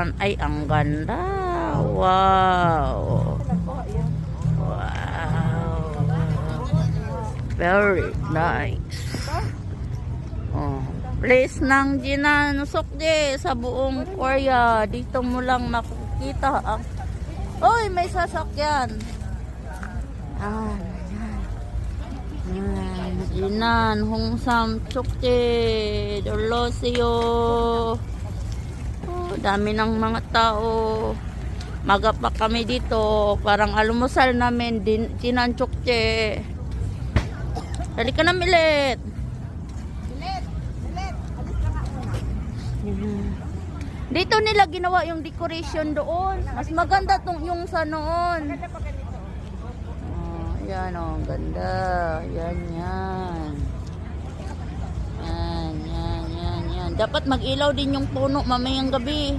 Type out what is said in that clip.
yan. Ay, ang ganda. Wow. Wow. Very nice. Oh. Place ng Jinan Sokje sa buong Korea. Dito mo lang makikita ang... Oy, may sasakyan. Jinan Hongsam Sokje. Dolosyo. Oh, dami ng mga tao. Maga pa kami dito. Parang almusal namin. Jinan Sokje. Dali ka na, Milet. Dito nila ginawa yung decoration doon. Mas maganda tong yung sa noon. Oh, yan oh, ganda. Yan. Yan. Dapat mag-ilaw din yung puno mamayang gabi.